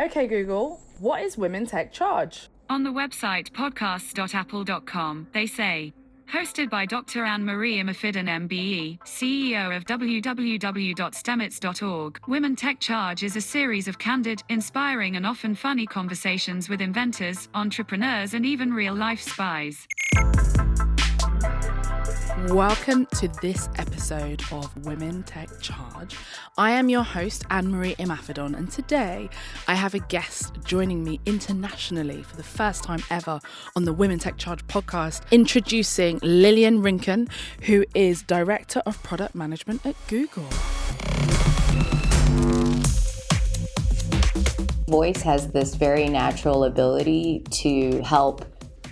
Okay, Google, what is Women Tech Charge? On the website podcasts.apple.com, they say, hosted by Dr. Anne-Marie Imafidon MBE, CEO of www.stemits.org, Women Tech Charge is a series of candid, inspiring and often funny conversations with inventors, entrepreneurs and even real-life spies. Welcome to this episode of Women Tech Charge. I am your host, Anne-Marie Imafidon, and today I have a guest joining me internationally for the first time ever on the Women Tech Charge podcast, introducing Lillian Rincon, who is Director of Product Management at Google. Voice has this very natural ability to help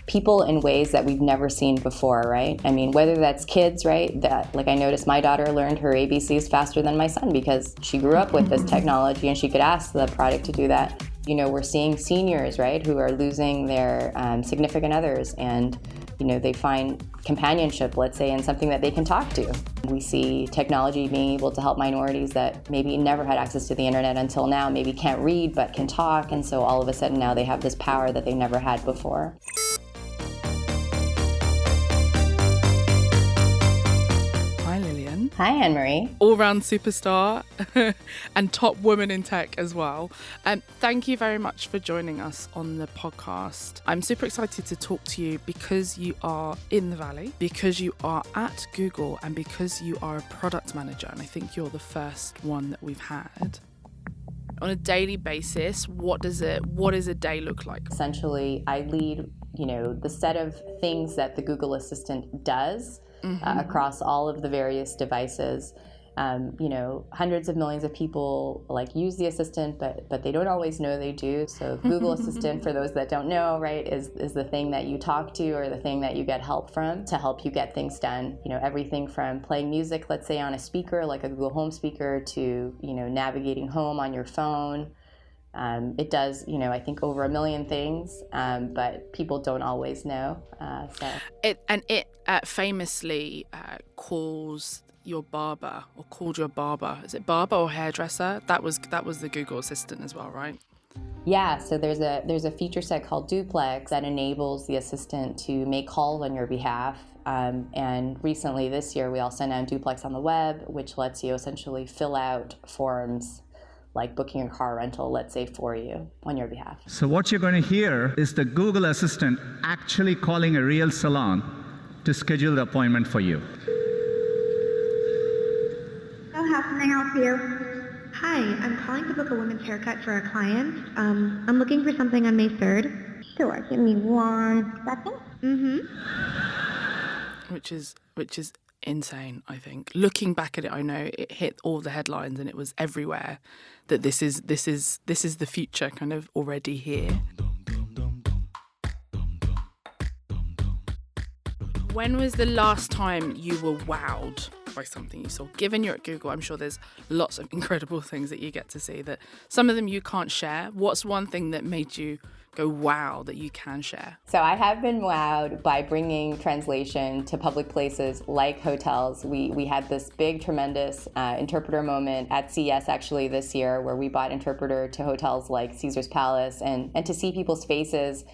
people in ways that we've never seen before, right? I mean, whether that's kids, right? That, like, I noticed my daughter learned her ABCs faster than my son because she grew up with this technology and she could ask the product to do that. You know, we're seeing seniors, right, who are losing their significant others, and, you know, they find companionship, let's say, in something that they can talk to. We see technology being able to help minorities that maybe never had access to the internet until now, maybe can't read but can talk, and so all of a sudden now they have this power that they never had before. Hi, Anne-Marie. All-round superstar and top woman in tech as well. Thank you very much for joining us on the podcast. I'm super excited to talk to you because you are in the Valley, because you are at Google, and because you are a product manager. And I think you're the first one that we've had. On a daily basis, what does a day look like? Essentially, I lead, the set of things that the Google Assistant does. Across all of the various devices. Hundreds of millions of people use the assistant, but they don't always know they do. So Google Assistant, for those that don't know, right, is the thing that you talk to or the thing that you get help from to help you get things done. Everything from playing music, let's say on a speaker, like a Google Home speaker, to, navigating home on your phone. It does, I think over 1 million things, but people don't always know. It famously calls your barber, or called your barber. Is it barber or hairdresser? That was the Google Assistant as well, right? Yeah. So there's a feature set called Duplex that enables the assistant to make calls on your behalf. And recently this year, we also announced Duplex on the web, which lets you essentially fill out forms like booking a car rental, let's say, for you on your behalf. So what you're going to hear is the Google Assistant actually calling a real salon to schedule the appointment for you. So how can I help you? Hi, I'm calling to book a women's haircut for a client. I'm looking for something on May 3rd. Sure, give me 1 second. Which is insane, I think. Looking back at it, I know it hit all the headlines and it was everywhere that this is the future kind of already here. When was the last time you were wowed by something you saw? Given you're at Google, I'm sure there's lots of incredible things that you get to see, that some of them you can't share. What's one thing that made you go wow that you can share? So I have been wowed by bringing translation to public places like hotels. We had this big, tremendous interpreter moment at CES actually this year, where we brought interpreter to hotels like Caesar's Palace, and to see people's faces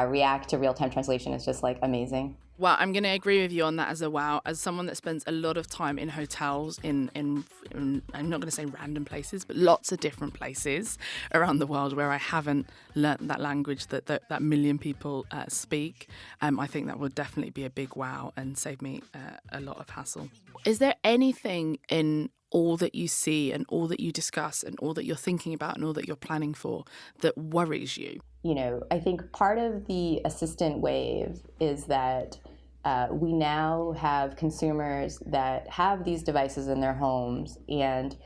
react to real-time translation is just amazing. Well, I'm going to agree with you on that as a wow. As someone that spends a lot of time in hotels, in I'm not going to say random places, but lots of different places around the world where I haven't learnt that language that million people speak, I think that would definitely be a big wow and save me a lot of hassle. Is there anything in all that you see and all that you discuss and all that you're thinking about and all that you're planning for that worries you? I think part of the assistant wave is that we now have consumers that have these devices in their homes. And,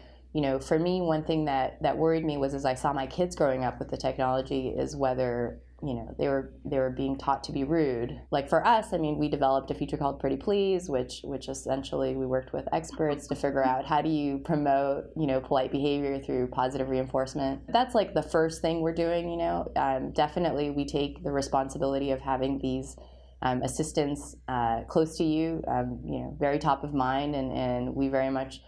for me, one thing that worried me was, as I saw my kids growing up with the technology, is whether, they were being taught to be rude. Like for us, we developed a feature called Pretty Please, which essentially we worked with experts to figure out how do you promote, polite behavior through positive reinforcement. That's the first thing we're doing, Definitely we take the responsibility of having these assistants close to you, very top of mind, and we very much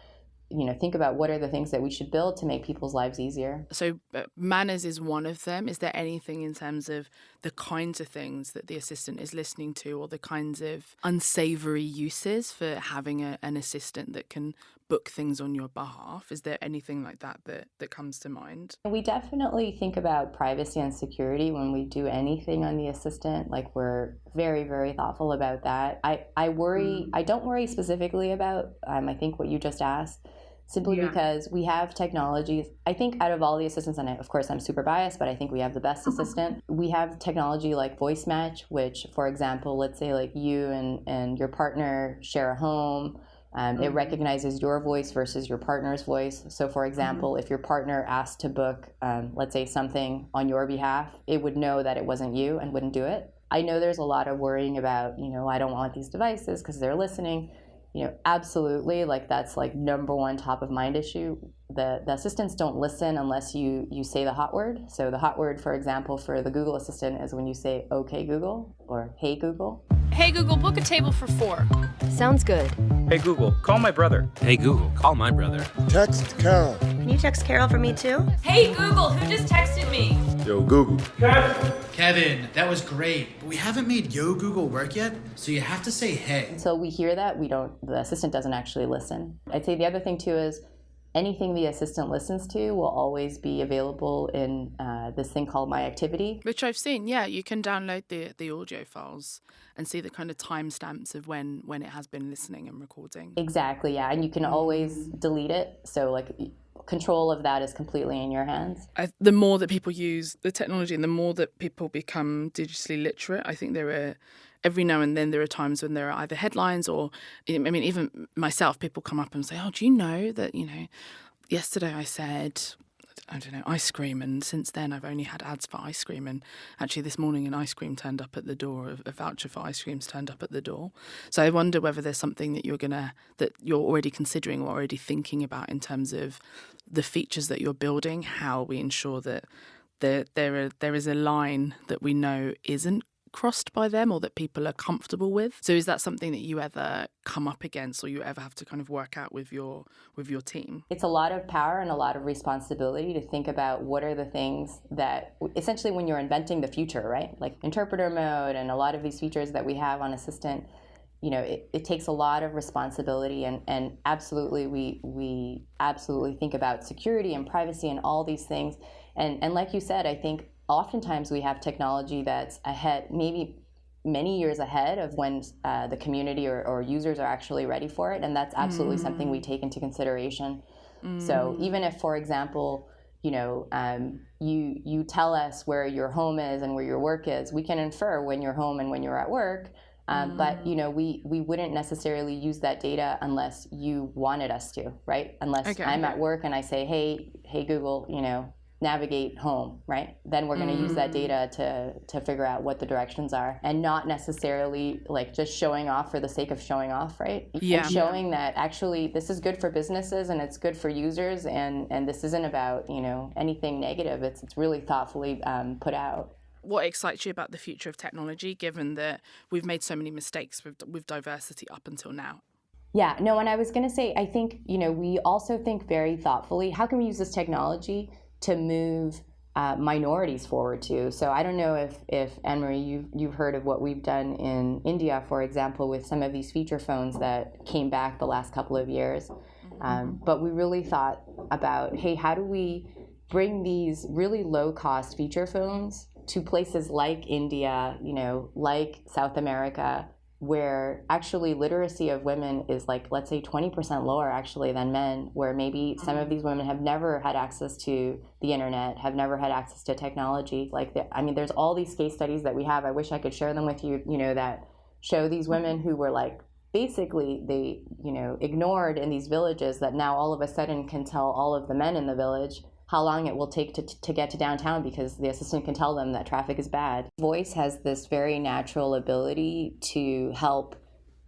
think about what are the things that we should build to make people's lives easier. So manners is one of them. Is there anything in terms of the kinds of things that the assistant is listening to, or the kinds of unsavory uses for having an assistant that can book things on your behalf? Is there anything like that that comes to mind? We definitely think about privacy and security when we do anything on the assistant. Like, we're very, very thoughtful about that. I don't worry specifically about, I think what you just asked, simply because we have technologies. I think out of all the assistants, and of course I'm super biased, but I think we have the best assistant. We have technology like Voice Match, which, for example, let's say like you and your partner share a home. It recognizes your voice versus your partner's voice. So, for example, if your partner asked to book, let's say, something on your behalf, it would know that it wasn't you and wouldn't do it. I know there's a lot of worrying about, I don't want these devices because they're listening. Absolutely, like that's like number one top of mind issue. The assistants don't listen unless you say the hot word. So the hot word, for example, for the Google Assistant is when you say, "Okay, Google," or "Hey, Google." Hey, Google, book a table for 4. Sounds good. Hey, Google, call my brother. Hey, Google, call my brother. Text Carol. Can you text Carol for me too? Hey, Google, who just texted me? Yo, Google. Kevin, that was great, but we haven't made Yo Google work yet, so you have to say hey. Until we hear that, the assistant doesn't actually listen. I'd say the other thing too is anything the assistant listens to will always be available in this thing called My Activity. Which I've seen, yeah. You can download the audio files and see the kind of timestamps of when it has been listening and recording. Exactly, yeah. And you can always delete it. So like control of that is completely in your hands. The more that people use the technology and the more that people become digitally literate, I think every now and then there are times when there are either headlines or, even myself, people come up and say, "Oh, do you know that, yesterday I said, I don't know, ice cream, and since then I've only had ads for ice cream, and actually this morning an ice cream turned up at the door, a voucher for ice creams turned up at the door." So I wonder whether there's something that you're already considering or already thinking about in terms of the features that you're building, how we ensure that there is a line that we know isn't crossed by them or that people are comfortable with. So is that something that you ever come up against or you ever have to kind of work out with your team? It's a lot of power and a lot of responsibility to think about what are the things that essentially when you're inventing the future, right? Like interpreter mode and a lot of these features that we have on Assistant, it takes a lot of responsibility and absolutely we absolutely think about security and privacy and all these things. And like you said, I think oftentimes we have technology that's ahead, maybe many years ahead of when the community or users are actually ready for it. And that's absolutely something we take into consideration. So even if, for example, you tell us where your home is and where your work is, we can infer when you're home and when you're at work. But, we wouldn't necessarily use that data unless you wanted us to, right? Unless I'm at work and I say, hey, Google, navigate home, right? Then we're going to use that data to figure out what the directions are and not necessarily like just showing off for the sake of showing off, right? Yeah. And showing that actually this is good for businesses and it's good for users and this isn't about, anything negative. It's really thoughtfully put out. What excites you about the future of technology, given that we've made so many mistakes with diversity up until now? Yeah, no, and I was going to say, I think, we also think very thoughtfully, how can we use this technology to move minorities forward too? So I don't know if Anne-Marie, you've heard of what we've done in India, for example, with some of these feature phones that came back the last couple of years. But we really thought about, hey, how do we bring these really low-cost feature phones to places like India, like South America, where actually literacy of women is like, let's say 20% lower actually than men, where maybe some of these women have never had access to the internet, have never had access to technology. There's all these case studies that we have. I wish I could share them with you, that show these women who were like, basically they, ignored in these villages that now all of a sudden can tell all of the men in the village how long it will take to get to downtown because the assistant can tell them that traffic is bad. Voice has this very natural ability to help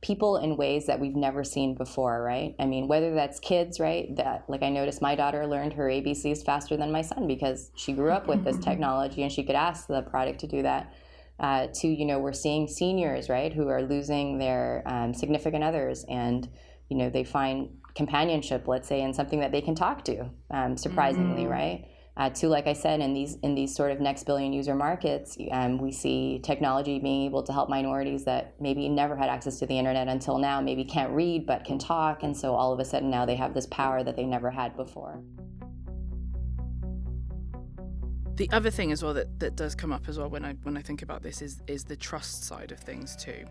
people in ways that we've never seen before, right? Whether that's kids, right? That, like, I noticed my daughter learned her ABCs faster than my son because she grew up with this technology and she could ask the product to do that. We're seeing seniors, right, who are losing their significant others and they find companionship, let's say, and something that they can talk to, surprisingly, right? To, like I said, in these sort of next billion user markets, we see technology being able to help minorities that maybe never had access to the internet until now, maybe can't read but can talk, and so all of a sudden now they have this power that they never had before. The other thing as well that does come up as well when I think about this is the trust side of things too.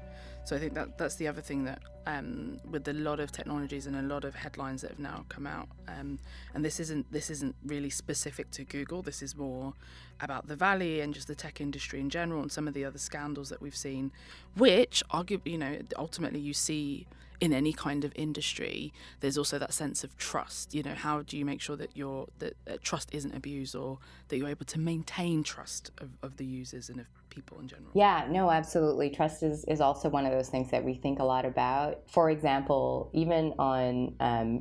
So I think that's the other thing that with a lot of technologies and a lot of headlines that have now come out, and this isn't really specific to Google. This is more about the Valley and just the tech industry in general and some of the other scandals that we've seen, which ultimately you see in any kind of industry. There's also that sense of trust. How do you make sure that trust isn't abused, or that you're able to maintain trust of the users and of people in general? Yeah, no, absolutely. Trust is also one of those things that we think a lot about. For example, even on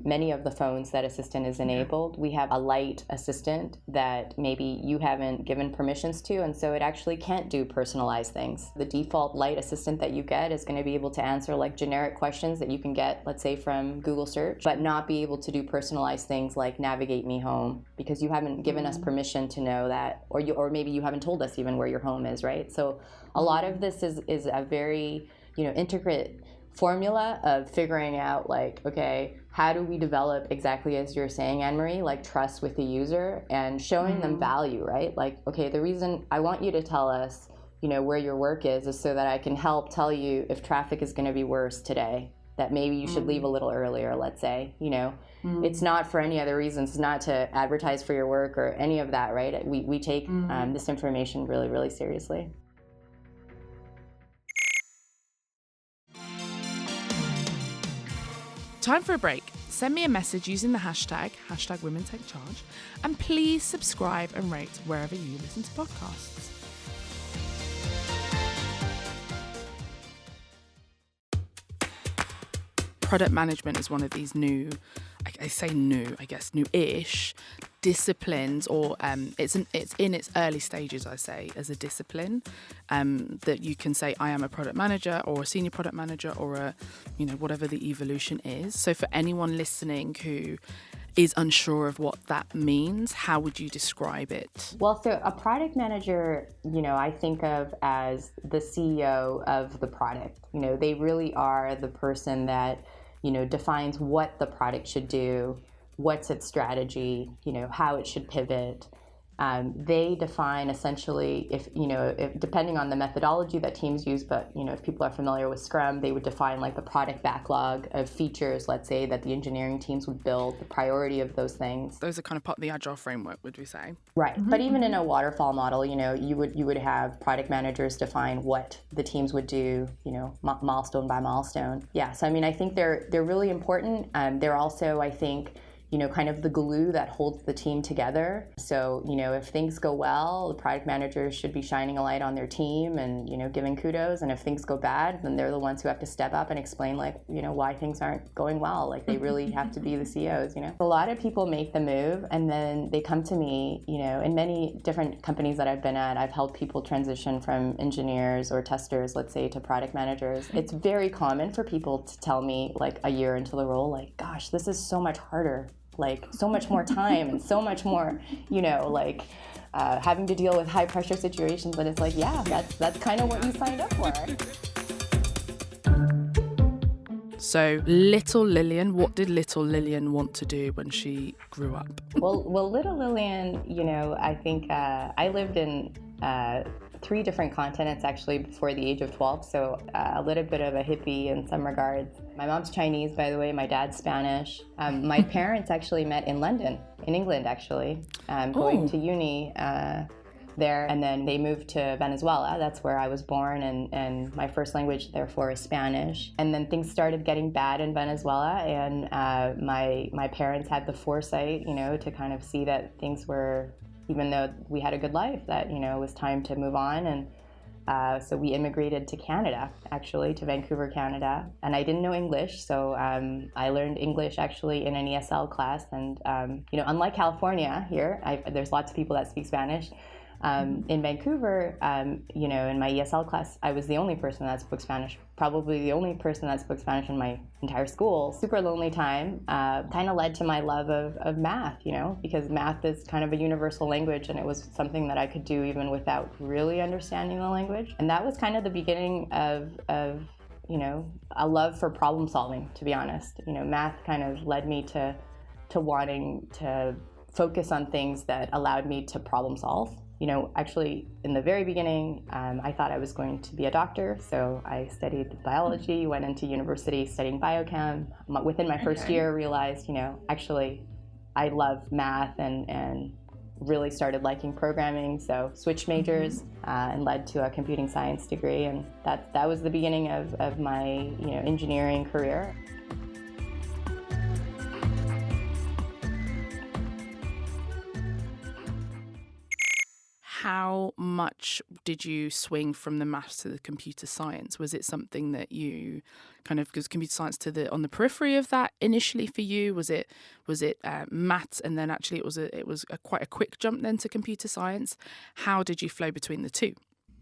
many of the phones that Assistant is enabled, we have a light assistant that maybe you haven't given permissions to, and so it actually can't do personalized things. The default light assistant that you get is going to be able to answer like generic questions that you can get, let's say, from Google search, but not be able to do personalized things like navigate me home, because you haven't given us permission to know that, or maybe you haven't told us even where your home is, right? So a lot of this is a very, intricate formula of figuring out, like, okay, how do we develop, exactly as you're saying, Anne-Marie, like trust with the user and showing them value, right? Like, okay, the reason I want you to tell us, where your work is so that I can help tell you if traffic is going to be worse today, that maybe you should leave a little earlier, let's say, It's not for any other reasons, it's not to advertise for your work or any of that, right? We take this information really, really seriously. Time for a break. Send me a message using the hashtag Women Take Charge, and please subscribe and rate wherever you listen to podcasts. Product management is one of these new, I say new, I guess new-ish disciplines, or it's in its early stages, I say, as a discipline, that you can say I am a product manager or a senior product manager or a, whatever the evolution is. So for anyone listening who is unsure of what that means, how would you describe it? Well, so a product manager, I think of as the CEO of the product. They really are the person that, defines what the product should do, what's its strategy, how it should pivot. They define essentially, if depending on the methodology that teams use, but if people are familiar with Scrum, they would define like the product backlog of features, let's say, that the engineering teams would build, the priority of those things. Those are kind of part of the Agile framework, would we say? Right. Mm-hmm. But even in a waterfall model, you would have product managers define what the teams would do, milestone by milestone. Yeah. So I think they're really important. They're also, I think, kind of the glue that holds the team together. So, if things go well, the product managers should be shining a light on their team and, giving kudos. And if things go bad, then they're the ones who have to step up and explain, why things aren't going well. Like, they really have to be the CEOs, A lot of people make the move and then they come to me, in many different companies that I've been at, I've helped people transition from engineers or testers, let's say, to product managers. It's very common for people to tell me, a year into the role, gosh, this is so much harder. So much more time and so much more, having to deal with high pressure situations. And it's yeah, that's kind of what you signed up for. So little Lillian, what did little Lillian want to do when she grew up? Well, little Lillian, I think I lived in 3 different continents actually before the age of 12, so a little bit of a hippie in some regards. My mom's Chinese, by the way, my dad's Spanish. My parents actually met in London, in England actually, going to uni there, and then they moved to Venezuela. That's where I was born, and my first language therefore is Spanish. And then things started getting bad in Venezuela, and my parents had the foresight, to kind of see that things were, even though we had a good life, that, it was time to move on. And so we immigrated to Canada, actually, to Vancouver, Canada. And I didn't know English, so I learned English actually in an ESL class. And, unlike California here, there's lots of people that speak Spanish. In Vancouver, in my ESL class, I was the only person that spoke Spanish, probably the only person that spoke Spanish in my entire school. Super lonely time, kind of led to my love of math, because math is kind of a universal language, and it was something that I could do even without really understanding the language. And that was kind of the beginning of a love for problem solving, to be honest. Math kind of led me to wanting to focus on things that allowed me to problem solve. Actually, in the very beginning, I thought I was going to be a doctor, so I studied biology, went into university studying biochem. Within my first year, realized, actually, I love math and really started liking programming, so switched majors and led to a computing science degree, and that was the beginning of my engineering career. How much did you swing from the maths to the computer science? Was it something that you kind of, was computer science on the periphery of that initially for you? Was it maths, and then actually it was quite a quick jump then to computer science? How did you flow between the two?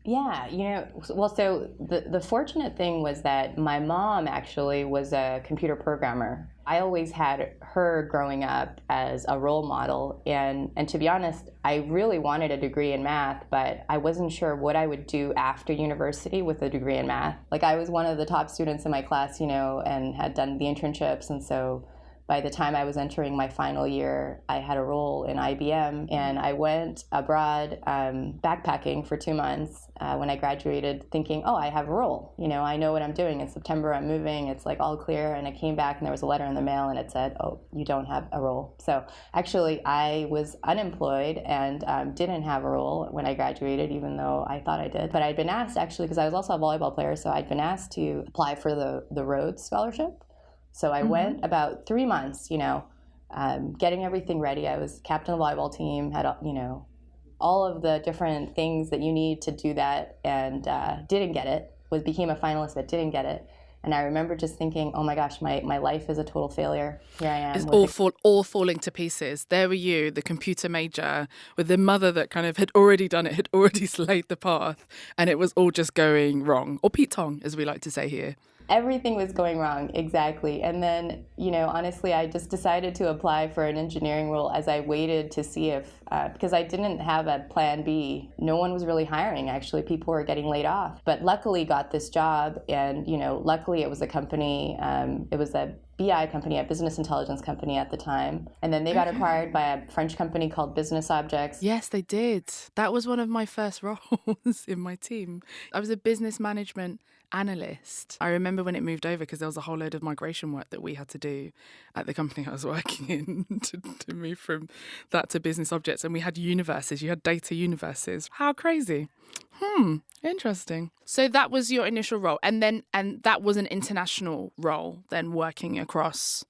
Yeah, so the fortunate thing was that my mom actually was a computer programmer. I always had her growing up as a role model, and to be honest, I really wanted a degree in math, but I wasn't sure what I would do after university with a degree in math. Like, I was one of the top students in my class, and had done the internships, and so by the time I was entering my final year, I had a role in IBM, and I went abroad backpacking for 2 months when I graduated, thinking, oh, I have a role. I know what I'm doing. In September, I'm moving. It's like all clear. And I came back, and there was a letter in the mail, and it said, oh, you don't have a role. So actually, I was unemployed and didn't have a role when I graduated, even though I thought I did. But I'd been asked, actually, because I was also a volleyball player, so I'd been asked to apply for the Rhodes Scholarship. So I went about 3 months, getting everything ready. I was captain of the volleyball team, had, all of the different things that you need to do that, and didn't get it. Became a finalist, but didn't get it. And I remember just thinking, oh my gosh, my life is a total failure. Here I am. It's all falling to pieces. There were you, the computer major, with the mother that kind of had already done it, had already slayed the path, and it was all just going wrong. Or Pete Tong, as we like to say here. Everything was going wrong, exactly. And then, honestly, I just decided to apply for an engineering role as I waited to see if, because I didn't have a plan B. No one was really hiring, actually. People were getting laid off. But luckily got this job, and, luckily it was a company, it was a BI company, a business intelligence company at the time. And then they got acquired by a French company called Business Objects. Yes, they did. That was one of my first roles in my team. I was a business management analyst. I remember when it moved over, because there was a whole load of migration work that we had to do at the company I was working in to move from that to Business Objects. And we had universes. You had data universes. How crazy. Interesting. So that was your initial role. And that was an international role, then working across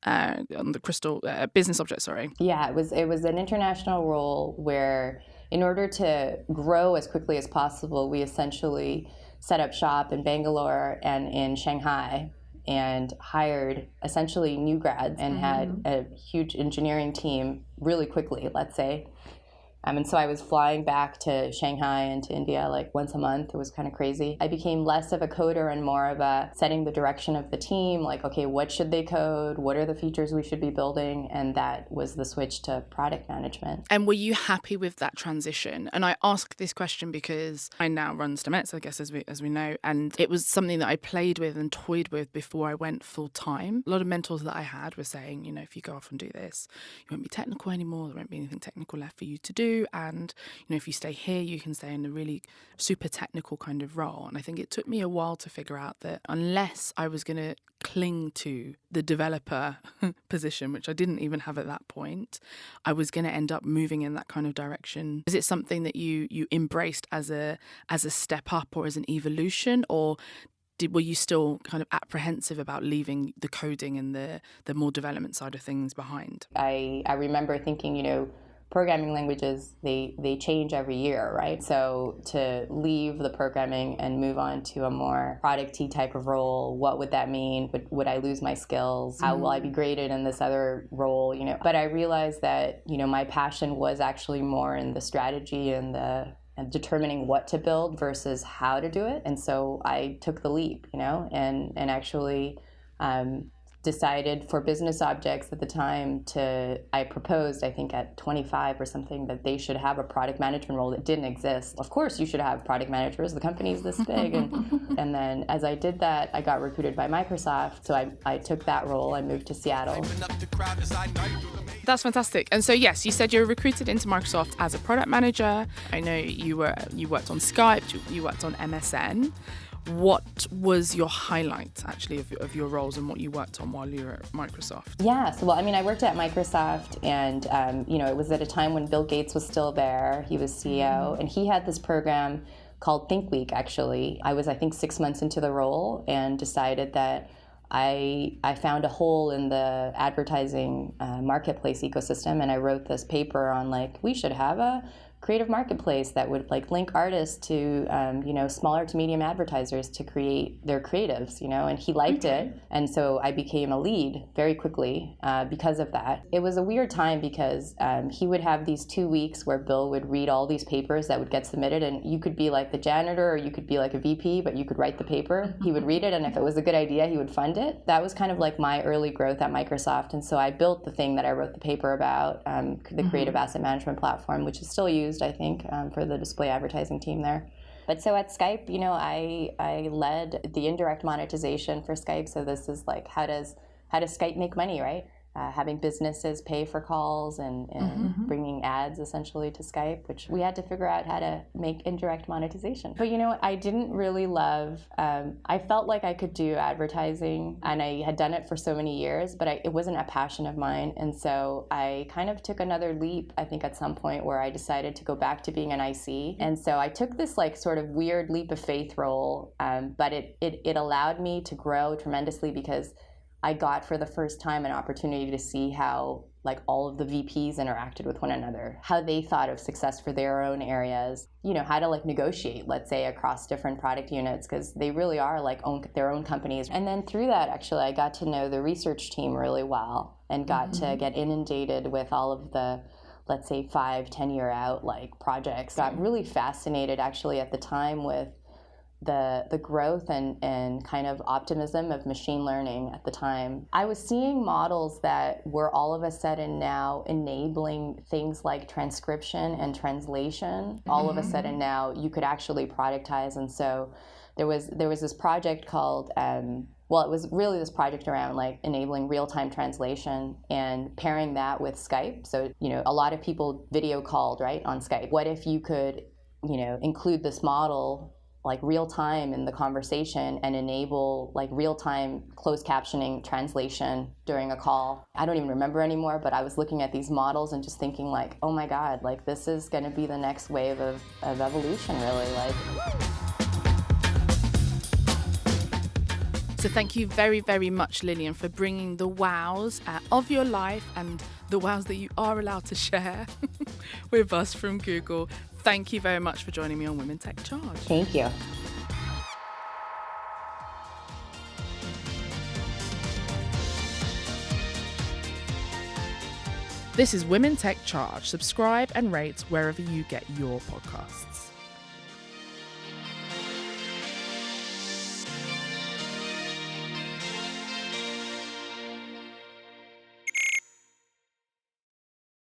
on the Crystal Business Objects, sorry. Yeah, it was an international role where, in order to grow as quickly as possible, we essentially set up shop in Bangalore and in Shanghai, and hired essentially new grads, and had a huge engineering team really quickly, let's say. And so I was flying back to Shanghai and to India like once a month. It was kind of crazy. I became less of a coder and more of a setting the direction of the team. Like, okay, what should they code? What are the features we should be building? And that was the switch to product management. And were you happy with that transition? And I ask this question because I now run Stemets, I guess, as we know. And it was something that I played with and toyed with before I went full time. A lot of mentors that I had were saying, if you go off and do this, you won't be technical anymore. There won't be anything technical left for you to do. And, if you stay here, you can stay in a really super technical kind of role. And I think it took me a while to figure out that unless I was going to cling to the developer position, which I didn't even have at that point, I was going to end up moving in that kind of direction. Is it something that you embraced as a step up or as an evolution, or were you still kind of apprehensive about leaving the coding and the more development side of things behind? I remember thinking, programming languages, they change every year, right? So to leave the programming and move on to a more product-y type of role, what would that mean? Would I lose my skills? How will I be graded in this other role? But I realized that, my passion was actually more in the strategy and determining what to build versus how to do it. And so I took the leap, and actually decided for business objects at the time I proposed, I think at 25 or something, that they should have a product management role that didn't exist. Of course you should have product managers, the company's this big. And then as I did that, I got recruited by Microsoft. So I took that role, I moved to Seattle. That's fantastic. And so yes, you said you were recruited into Microsoft as a product manager. I know you worked on Skype, you worked on MSN. What was your highlight, actually, of your roles and what you worked on while you were at Microsoft? Yeah, so, I worked at Microsoft, and, it was at a time when Bill Gates was still there. He was CEO, and he had this program called Think Week, actually. I was, I think, 6 months into the role and decided that I found a hole in the advertising marketplace ecosystem, and I wrote this paper on, we should have a creative marketplace that would link artists to smaller to medium advertisers to create their creatives, and he liked it, and so I became a lead very quickly because of that. It was a weird time because he would have these 2 weeks where Bill would read all these papers that would get submitted, and you could be the janitor or you could be a VP, but you could write the paper. He would read it, and if it was a good idea, he would fund it. That was kind of my early growth at Microsoft, and so I built the thing that I wrote the paper about, the Creative Asset Management Platform, which is still used, I think, for the display advertising team there. But so at Skype, I led the indirect monetization for Skype. So this is how does Skype make money, right? Having businesses pay for calls and bringing ads essentially to Skype, which we had to figure out how to make indirect monetization. But I didn't really love, I felt like I could do advertising, and I had done it for so many years, but it wasn't a passion of mine. And so I kind of took another leap, I think at some point, where I decided to go back to being an IC. And so I took this sort of weird leap of faith role, but it allowed me to grow tremendously because I got for the first time an opportunity to see how all of the VPs interacted with one another, how they thought of success for their own areas, how to negotiate, let's say, across different product units, because they really are their own companies. And then through that, actually, I got to know the research team really well and got to get inundated with all of the, let's say, 5-10 year out projects. Got really fascinated actually at the time with the growth and kind of optimism of machine learning at the time. I was seeing models that were all of a sudden now enabling things like transcription and translation. All of a sudden now you could actually productize. And so there was this project called, it was really this project around enabling real-time translation and pairing that with Skype. So, a lot of people video called, right, on Skype. What if you could, include this model real time in the conversation and enable real time closed captioning translation during a call. I don't even remember anymore, but I was looking at these models and just thinking oh my God, this is going to be the next wave of evolution, really. So thank you very, very much, Lillian, for bringing the wows of your life and the wows that you are allowed to share with us from Google. Thank you very much for joining me on Women Tech Charge. Thank you. This is Women Tech Charge. Subscribe and rate wherever you get your podcasts.